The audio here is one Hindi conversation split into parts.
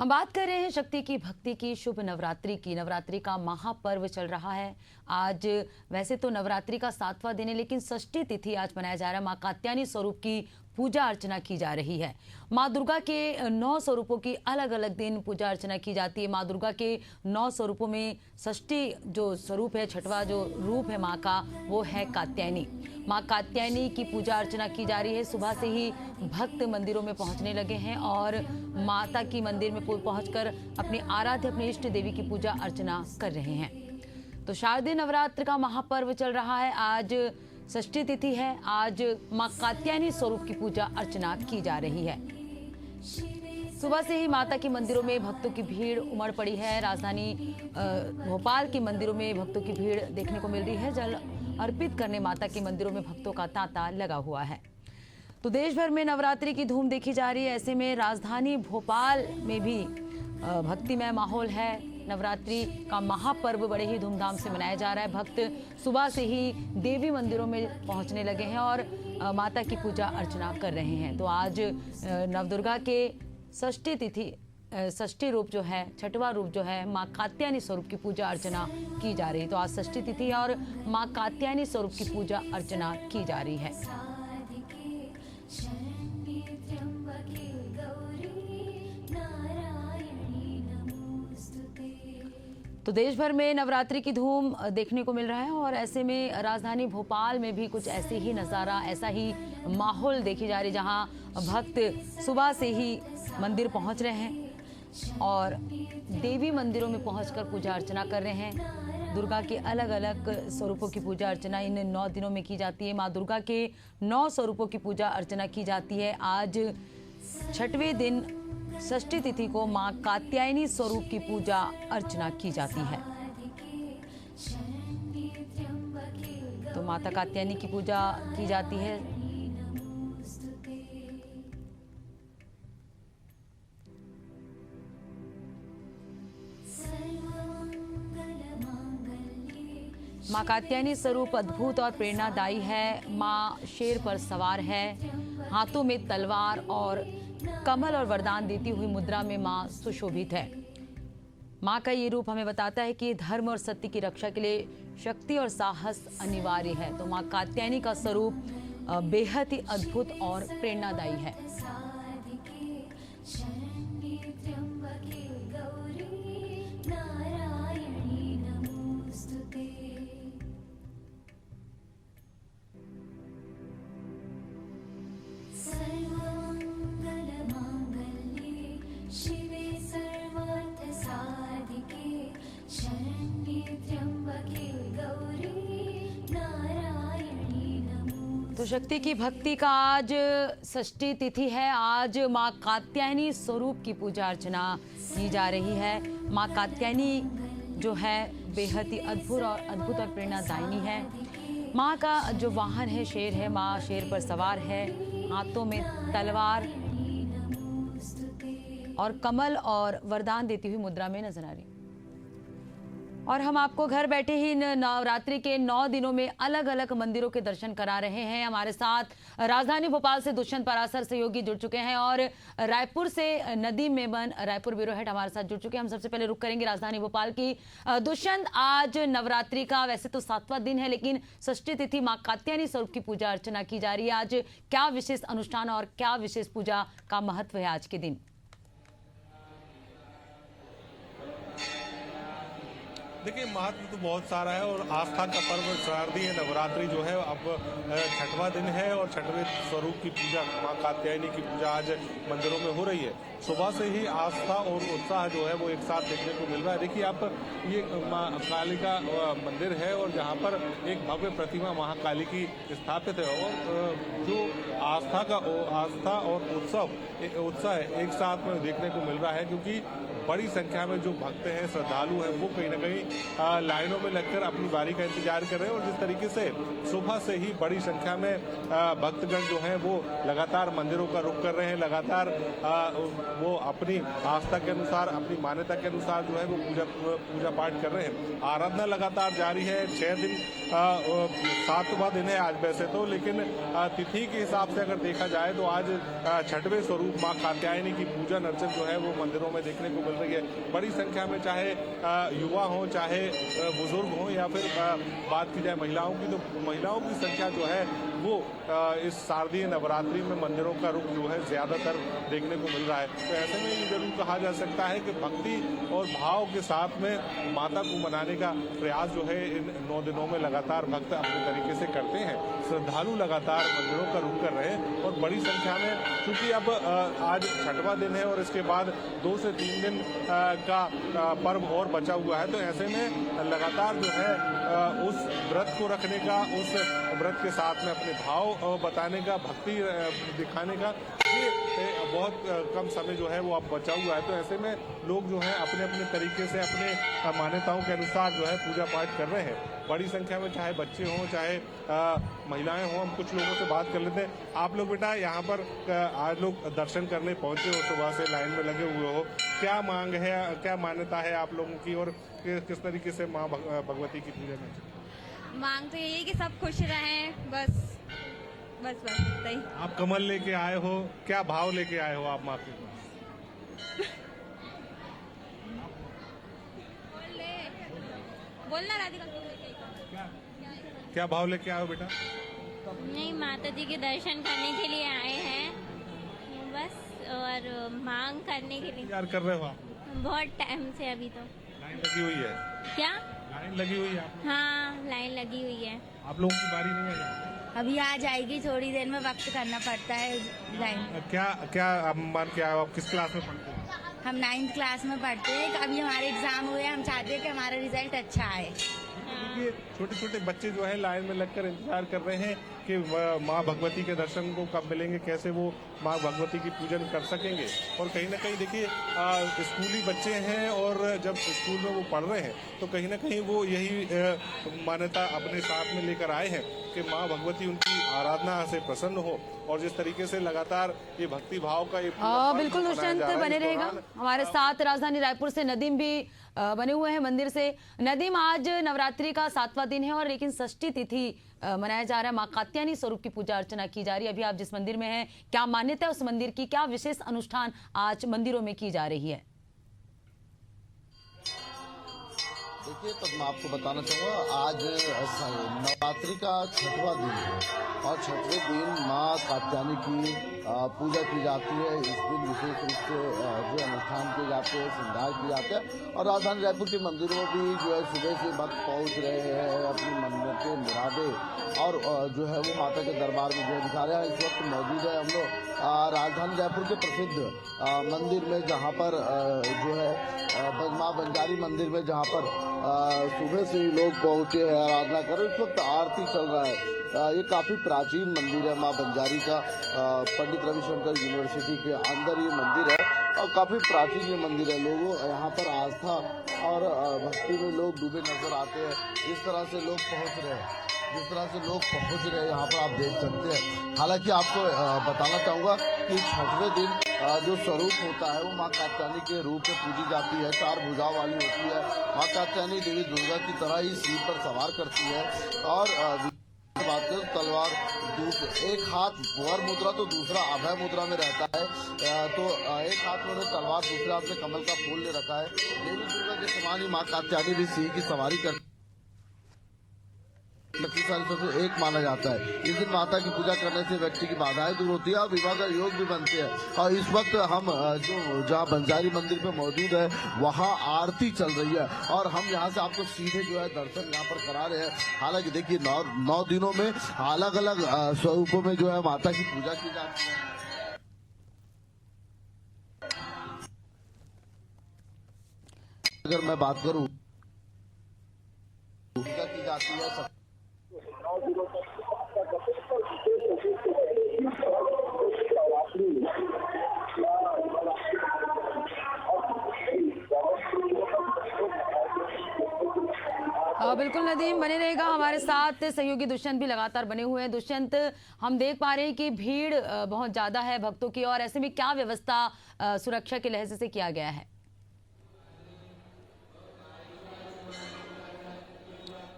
हम बात कर रहे हैं शक्ति की भक्ति की शुभ नवरात्रि की। नवरात्रि का महापर्व चल रहा है। आज वैसे तो नवरात्रि का 7वां दिन है, लेकिन षष्ठी तिथि आज मनाया जा रहा है। मां कात्यायनी स्वरूप की पूजा अर्चना की जा रही है। मां दुर्गा के 9 स्वरूपों की अलग अलग दिन पूजा अर्चना की जाती है। मां दुर्गा के 9 स्वरूपों में षष्ठी जो स्वरूप है, छठवां जो रूप है मां का, वो है कात्यायनी। मां कात्यायनी की पूजा अर्चना की जा रही है। सुबह से ही भक्त मंदिरों में पहुंचने लगे हैं और माता की मंदिर में पहुंचकर अपनी आराध्य, अपनी इष्ट देवी की पूजा अर्चना कर रहे हैं। तो शारदीय नवरात्र का महापर्व चल रहा है। आज षष्ठी तिथि है। आज मां कात्यायनी स्वरूप की पूजा अर्चना की जा रही है। सुबह से ही माता के मंदिरों में भक्तों की भीड़ उमड़ पड़ी है। राजधानी भोपाल के मंदिरों में भक्तों की भीड़ देखने को मिल रही है। जल अर्पित करने माता के मंदिरों में भक्तों का तांता लगा हुआ है। तो देश भर में नवरात्रि की धूम देखी जा रही है। ऐसे में राजधानी भोपाल में भी भक्तिमय माहौल है। नवरात्रि का महापर्व बड़े ही धूमधाम से मनाया जा रहा है। भक्त सुबह से ही देवी मंदिरों में पहुंचने लगे हैं और माता की पूजा अर्चना कर रहे हैं। तो आज नवदुर्गा के षष्ठी तिथि, षष्ठी रूप जो है, छठवां रूप जो है, मां कात्यायनी स्वरूप की पूजा अर्चना की जा रही है। तो आज षष्ठी तिथि है और मां कात्यायनी स्वरूप की पूजा अर्चना की जा रही है। तो देश भर में नवरात्रि की धूम देखने को मिल रहा है और ऐसे में राजधानी भोपाल में भी कुछ ऐसे ही नज़ारा, ऐसा ही माहौल देखी जा रही, जहां भक्त सुबह से ही मंदिर पहुंच रहे हैं और देवी मंदिरों में पहुंचकर पूजा अर्चना कर रहे हैं। दुर्गा के अलग अलग स्वरूपों की पूजा अर्चना इन 9 दिनों में की जाती है। माँ दुर्गा के 9 स्वरूपों की पूजा अर्चना की जाती है। आज 6वें दिन षष्ठी तिथि को मां कात्यायनी स्वरूप की पूजा अर्चना की जाती है। तो माता कात्यायनी की पूजा की जाती है। मां कात्यायनी स्वरूप अद्भुत और प्रेरणादायी है। मां शेर पर सवार है, हाथों में तलवार और कमल और वरदान देती हुई मुद्रा में मां सुशोभित है। मां का ये रूप हमें बताता है कि धर्म और सत्य की रक्षा के लिए शक्ति और साहस अनिवार्य है। तो मां कात्यायनी का स्वरूप बेहद ही अद्भुत और प्रेरणादायी है। तो शक्ति की भक्ति का आज षष्ठी तिथि है। आज मां कात्यायनी स्वरूप की पूजा अर्चना की जा रही है। मां कात्यायनी जो है बेहद ही अद्भुत और प्रेरणादायिनी है। मां का जो वाहन है शेर है। मां शेर पर सवार है, हाथों में तलवार और कमल और वरदान देती हुई मुद्रा में नजर आ रही। और हम आपको घर बैठे ही नवरात्रि के 9 दिनों में अलग अलग मंदिरों के दर्शन करा रहे हैं। हमारे साथ राजधानी भोपाल से दुष्यंत पाराशर सहयोगी जुड़ चुके हैं और रायपुर से नदीम मेमन, रायपुर ब्यूरो हेड हमारे साथ जुड़ चुके हैं। हम सबसे पहले रुक करेंगे राजधानी भोपाल की। दुष्यंत, आज नवरात्रि का वैसे तो 7वां दिन है, लेकिन षष्ठी तिथि मां कात्यायनी स्वरूप की पूजा अर्चना की जा रही है। आज क्या विशेष अनुष्ठान और क्या विशेष पूजा का महत्व है आज के दिन? देखिए, महत्व तो बहुत सारा है और आस्था का पर्व शारदीय नवरात्रि जो है अब 6वां दिन है और 6वें स्वरूप की पूजा, मां कात्यायनी की पूजा आज मंदिरों में हो रही है। सुबह से ही आस्था और उत्साह जो है वो एक साथ देखने को मिल रहा है। देखिए, आप ये मां काली का मंदिर है और जहाँ पर एक भव्य प्रतिमा महाकाली की स्थापित है और जो आस्था और उत्साह एक साथ में देखने को मिल रहा है, क्योंकि बड़ी संख्या में जो भक्त हैं, श्रद्धालु हैं, वो कहीं ना कहीं लाइनों में लगकर अपनी बारी का इंतजार कर रहे हैं। और जिस तरीके से सुबह से ही बड़ी संख्या में भक्तगण जो हैं वो लगातार मंदिरों का रुख कर रहे हैं, लगातार वो अपनी आस्था के अनुसार, अपनी मान्यता के अनुसार जो है वो पूजा पाठ कर रहे हैं। आराधना लगातार जारी है। 6 दिन 7वां दिन है आज वैसे तो, लेकिन तिथि के हिसाब से अगर देखा जाए तो आज 6वें स्वरूप मां कात्यायनी की पूजन अर्चन जो है वो मंदिरों में देखने को मिल रही है। बड़ी संख्या में चाहे युवा हो, चाहे बुजुर्ग हो, या फिर बात की जाए महिलाओं की, तो महिलाओं की संख्या जो है वो इस शारदीय नवरात्रि में मंदिरों का रुख जो है ज्यादातर देखने को मिल रहा है। तो ऐसे में ये जरूर कहा जा सकता है कि भक्ति और भाव के साथ में माता को मनाने का प्रयास जो है इन 9 दिनों में लगातार भक्त अपने तरीके से करते हैं। श्रद्धालु लगातार मंदिरों का रुख कर रहे हैं और बड़ी संख्या में, क्योंकि अब आज 6वां दिन है और इसके बाद 2 से 3 दिन का पर्व और बचा हुआ है, तो ऐसे में लगातार जो है उस व्रत को रखने का, उस व्रत के साथ में अपने भाव बताने का, भक्ति दिखाने का, ये बहुत कम समय जो है वो अब बचा हुआ है। तो ऐसे में लोग जो है अपने अपने तरीके से, अपने मान्यताओं के अनुसार जो है पूजा पाठ कर रहे हैं। बड़ी संख्या में चाहे बच्चे हों, चाहे महिलाएं हों। हम कुछ लोगों से बात कर लेते हैं। आप लोग बेटा यहाँ पर आज लोग दर्शन करने पहुंचे हो, सुबह से लाइन में लगे हुए हो, क्या मांग है, क्या मान्यता है आप लोगों की, और किस तरीके से माँ भगवती की पूजा में? मांग तो यही है कि सब खुश रहें, बस इतना ही। आप कमल लेके आए हो, क्या भाव लेके आए हो आप माँ के पास? बोलना राधिका, क्या भाव लेके आए हो बेटा? नहीं, माता जी के दर्शन करने के लिए आए हैं बस, और मांग करने के लिए। इंतजार कर रहे हो आप? बहुत टाइम से, अभी तो लाइन लगी हुई है। क्या लाइन लगी हुई है आप? हाँ, लाइन लगी हुई है। आप लोगों की बारी नहीं है? अभी आ जाएगी, थोड़ी देर में वक्त करना पड़ता है लाइन। क्या आप मान के आए हो? आप किस क्लास में पढ़ते हैं? हम 9th क्लास में पढ़ते हैं। अभी हमारे एग्जाम हुए, हम चाहते हैं कि हमारा रिजल्ट अच्छा आए। देखिए, छोटे छोटे बच्चे जो है लाइन में लगकर इंतजार कर रहे हैं कि माँ भगवती के दर्शन को कब मिलेंगे, कैसे वो माँ भगवती की पूजन कर सकेंगे। और कहीं ना कहीं देखिए, स्कूली बच्चे हैं और जब स्कूल में वो पढ़ रहे हैं तो कहीं ना कहीं वो यही मान्यता अपने साथ में लेकर आए हैं कि माँ भगवती उनकी आराधना से प्रसन्न हो। और जिस तरीके से लगातार ये भक्ति भाव का बिल्कुल दुष्यंत बने रहेगा हमारे साथ। राजधानी रायपुर से नदीम भी बने हुए हैं मंदिर से। नदीम, आज नवरात्रि का 7वां दिन है और लेकिन षष्ठी तिथि मनाया जा रहा है। माँ कात्यायनी स्वरूप की पूजा अर्चना की जा रही है। अभी आप जिस मंदिर में हैं, क्या मान्यता है उस मंदिर की, क्या विशेष अनुष्ठान आज मंदिरों में की जा रही है? देखिए, तो मैं आपको बताना चाहूँगा, आज नवरात्रि का 6वां दिन है और 6वें दिन माँ कात्यायनी की पूजा की जाती है। इस दिन विशेष रूप से जो अनुष्ठान किए जाते हैं, श्रृंगार किए जाते हैं। और राजधानी रायपुर के मंदिरों में भी जो है सुबह से भक्त पहुँच रहे हैं, अपनी मन्नतें मुरादें और जो है वो माता के दरबार में जो है दिखा रहे हैं। इस वक्त मौजूद है हम लोग राजधानी रायपुर के प्रसिद्ध मंदिर में, जहाँ पर जो है माँ बंजारी मंदिर में, जहाँ पर सुबह से ही लोग पहुंचे हैं, आराधना कर रहे हैं। इस वक्त आरती चल रहा है। ये काफी प्राचीन मंदिर है माँ बंजारी का। पंडित रविशंकर यूनिवर्सिटी के अंदर ये मंदिर है और काफी प्राचीन ये मंदिर है। लोगों यहाँ पर आस्था और भक्ति में लोग डूबे नजर आते हैं। जिस तरह से लोग पहुँच रहे हैं, यहाँ पर आप देख सकते हैं। हालांकि आपको बताना चाहूँगा कि 6वें दिन जो स्वरूप होता है वो माँ कात्यायनी के रूप में पूजी जाती है। 4 भुजाओं वाली होती है। माँ कात्यायनी देवी दुर्गा की तरह ही सिर पर सवार करती है और बात करें तलवार, एक हाथ वर मुद्रा तो दूसरा अभय मुद्रा में रहता है। तो एक हाथ में तलवार, दूसरे हाथ में कमल का फूल ले रखा है। देवी दुर्गा के समान ही माँ कात्यायनी भी सिंह की सवारी करती है। एक माना जाता है। इस दिन माता की पूजा करने से व्यक्ति की बाधाएं दूर होती है और विवाह का योग भी बनते हैं। और इस वक्त हम जो जहाँ बंजारी मंदिर पे मौजूद है वहाँ आरती चल रही है और हम यहाँ से आपको सीधे जो है दर्शन यहाँ पर करा रहे हैं। हालांकि देखिए 9 दिनों में अलग अलग स्वरूपों में जो है माता की पूजा की जाती है। अगर मैं बात करूँ, पूजा की जाती है बिल्कुल नदीम, बने रहेगा हमारे साथ। सहयोगी दुष्यंत भी लगातार बने हुए हैं। दुष्यंत, हम देख पा रहे हैं कि भीड़ बहुत ज्यादा है भक्तों की, और ऐसे में क्या व्यवस्था सुरक्षा के लहजे से किया गया है?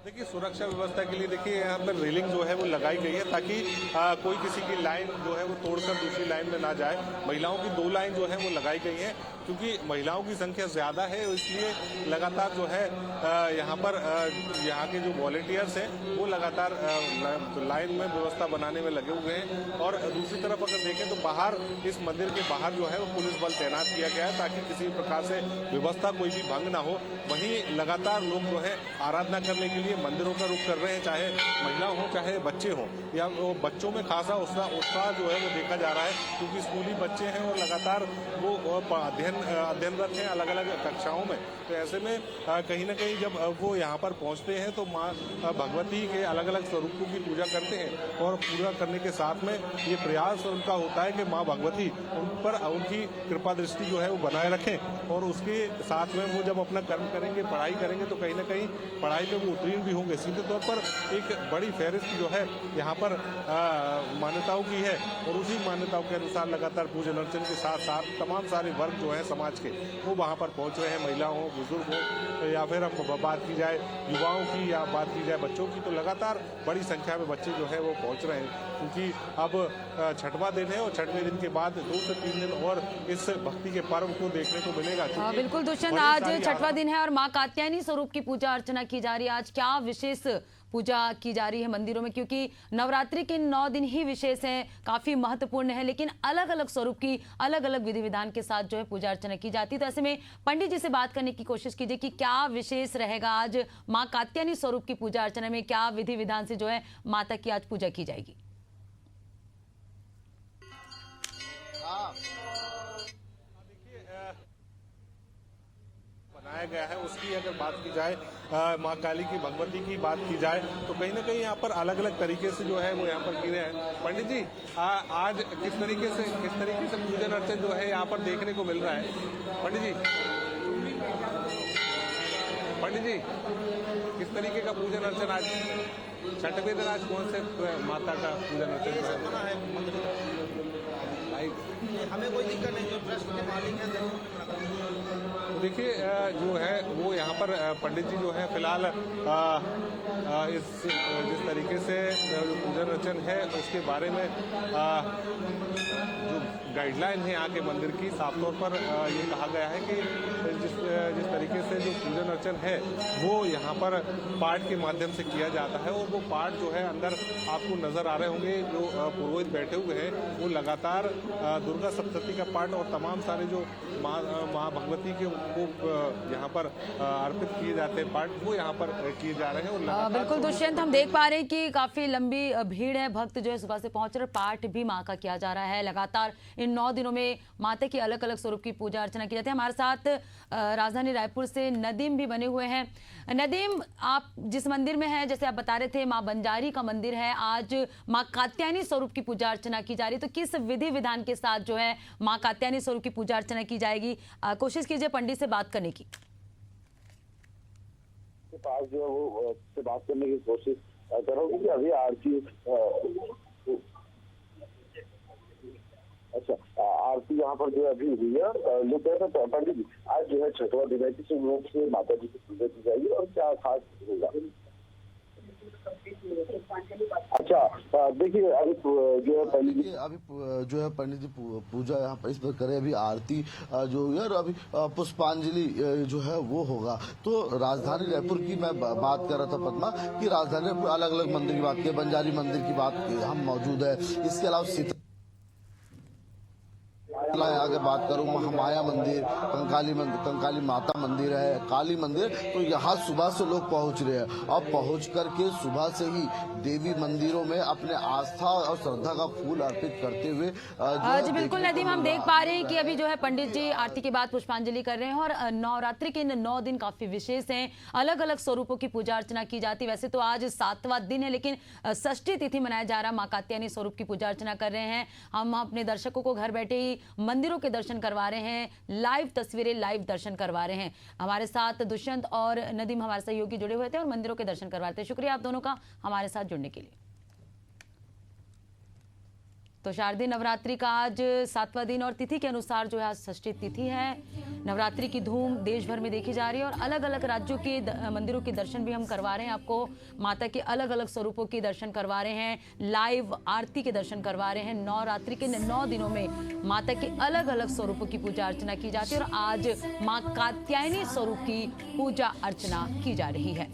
देखिए, सुरक्षा व्यवस्था के लिए देखिए यहाँ पर रेलिंग जो है वो लगाई गई है, ताकि कोई किसी की लाइन जो है वो तोड़कर दूसरी लाइन में ना जाए। महिलाओं की 2 लाइन जो है वो लगाई गई है, क्योंकि महिलाओं की संख्या ज्यादा है, इसलिए लगातार जो है यहाँ पर यहाँ के जो वॉलेंटियर्स हैं वो लगातार लाइन में व्यवस्था बनाने में लगे हुए हैं। और दूसरी तरफ अगर देखें तो बाहर, इस मंदिर के बाहर जो है वो पुलिस बल तैनात किया गया है, ताकि किसी प्रकार से व्यवस्था कोई भी भंग ना हो। वहीं लगातार लोग जो है आराधना करने के लिए मंदिरों का रुख कर रहे हैं, चाहे महिला हो चाहे बच्चे हों, या वो बच्चों में खासा उत्साह जो है वो देखा जा रहा है, क्योंकि स्कूली बच्चे हैं और लगातार वो अध्ययनरत हैं अलग अलग कक्षाओं में। तो ऐसे में कहीं ना कहीं जब वो यहाँ पर पहुँचते हैं तो माँ भगवती के अलग अलग स्वरूपों की पूजा करते हैं, और पूजा करने के साथ में ये प्रयास उनका होता है कि माँ भगवती उन पर उनकी कृपा दृष्टि जो है वो बनाए रखें, और उसके साथ में वो जब अपना कर्म करेंगे, पढ़ाई करेंगे, तो कहीं ना कहीं पढ़ाई में वो उत्तीर्ण भी होंगे। सीधे तौर पर एक बड़ी फहरिस्त जो है यहाँ पर मान्यताओं की है, और उसी मान्यताओं के अनुसार लगातार पूजन अर्चन के साथ साथ तमाम सारे वर्ग जो है समाज के वो वहाँ पर पहुँच रहे हैं। महिला हो, बुजुर्ग हो, या फिर अब बात की जाए युवाओं की या बात की जाए बच्चों की, तो लगातार बड़ी संख्या में बच्चे जो है वो पहुँच रहे हैं, क्योंकि अब छठवां दिन है, और छठवें दिन के बाद 2 से 3 दिन और इस भक्ति के पर्व को देखने को मिलेगा। बिल्कुल दुष्यंत, आज छठवां दिन है और माँ कात्यायनी स्वरूप की पूजा अर्चना की जा रही है। आज क्या विशेष पूजा की जा रही है मंदिरों में, क्योंकि नवरात्रि के 9 दिन ही विशेष हैं, काफी महत्वपूर्ण है, लेकिन अलग अलग स्वरूप की अलग अलग विधि विधान के साथ जो है पूजा अर्चना की जाती है। तो ऐसे में पंडित जी से बात करने की कोशिश कीजिए कि क्या विशेष रहेगा आज माँ कात्यायनी स्वरूप की पूजा अर्चना में, क्या विधि विधान से जो है माता की आज पूजा की जाएगी? बनाया गया है उसकी अगर बात की जाए, माँ काली की, भगवती की बात की जाए, तो कहीं ना कहीं यहाँ पर अलग अलग तरीके से जो है वो यहाँ पर किए हैं। पंडित जी, आज किस तरीके से पूजन अर्चन जो है यहाँ पर देखने को मिल रहा है? पंडित जी किस तरीके का पूजन अर्चन आज छठवें दिन, आज कौन से माता का पूजन अर्चन है? हमें कोई दिक्कत नहीं, जो ट्रस्ट के मालिक हैं देखिए जो है वो यहाँ पर पंडित जी जो है फिलहाल जिस तरीके से जो पूजन अर्चन है उसके बारे में जो गाइडलाइन है यहाँ के मंदिर की, साफ तौर पर ये कहा गया है कि जिस तरीके से जो पूजन अर्चन है वो यहाँ पर पाठ के माध्यम से किया जाता है, और वो पाठ जो है अंदर आपको नजर आ रहे होंगे, जो पुरोहित बैठे हुए हैं वो लगातार दुर्गा सप्तशती का पाठ और तमाम सारे जो माँ भगवती के को यहाँ पर अर्पित किए जाते हैं पाठ, वो यहाँ पर किए जा रहे हैं। और बिल्कुल दुष्यंत, हम देख पा रहे हैं कि काफी लंबी भीड़ है, भक्त जो है सुबह से पहुंच रहे, पाठ भी माँ का किया जा रहा है। लगातार इन 9 दिनों में माता की अलग अलग स्वरूप की पूजा अर्चना की जाती है। हमारे साथ राजधानी रायपुर से नदीम भी बने हुए हैं। नदीम, आप जिस मंदिर में हैं, जैसे आप बता रहे थे, माँ बंजारी का मंदिर है, आज माँ कात्यायनी स्वरूप की पूजा अर्चना की जा रही है, तो किस विधि विधान के साथ जो है माँ कात्यायनी स्वरूप की पूजा अर्चना की जाएगी? कोशिश कीजिए पंडित से बात करने की। पास जो है वो से बात करने की कोशिश करोगे कि अभी आरती, अच्छा आरती यहाँ पर जो अभी हुई है, लोग कहते हैं पंडित जी आज जो है छठवां दिन है, किस रूप से माता जी की पूजा की जाएगी और क्या खास होगा? अच्छा देखिए, अभी जो है पंडित जी पूजा यहाँ पर इस पर करें, अभी आरती जो हुई है, और अभी पुष्पांजलि जो है वो होगा। तो राजधानी रायपुर की मैं बात कर रहा था पद्मा, कि राजधानी रायपुर अलग अलग मंदिर की बात की, बंजारी मंदिर की बात की, हम मौजूद है। इसके अलावा आगे बात करूं, महामाया मंदिर, कंकाली माता मंदिर है, काली मंदिर, तो यहाँ सुबह से लोग पहुंच रहे हैं, और पहुंच करके सुबह से ही देवी मंदिरों में अपने आस्था और श्रद्धा का फूल अर्पित करते हुए जी बिल्कुल नदीम, हम देख पा रहे हैं कि अभी जो है पंडित जी आरती के बाद पुष्पांजलि कर रहे हैं, और नवरात्रि के इन 9 दिन काफी विशेष हैं, अलग अलग स्वरूपों की पूजा अर्चना की जाती है। वैसे तो आज 7वां दिन है, लेकिन षष्ठी तिथि मनाया जा रहा है, माँ कात्यायनी स्वरूप की पूजा अर्चना कर रहे हैं। हम अपने दर्शकों को घर बैठे ही मंदिरों के दर्शन करवा रहे हैं, लाइव तस्वीरें, लाइव दर्शन करवा रहे हैं। हमारे साथ दुष्यंत और नदीम हमारे सहयोगी जुड़े हुए थे और मंदिरों के दर्शन करवा रहे थे। शुक्रिया आप दोनों का हमारे साथ जुड़ने के लिए। तो शारदीय नवरात्रि का आज 7वां दिन और तिथि के अनुसार जो है आज षष्ठी तिथि है। नवरात्रि की धूम देश भर में देखी जा रही है और अलग अलग राज्यों के मंदिरों के दर्शन भी हम करवा रहे हैं आपको। माता के अलग अलग स्वरूपों के दर्शन करवा रहे हैं, लाइव आरती के दर्शन करवा रहे हैं। नवरात्रि के 9 दिनों में माता के अलग अलग स्वरूपों की पूजा अर्चना की जाती है और आज माँ कात्यायनी स्वरूप की पूजा अर्चना की जा रही है।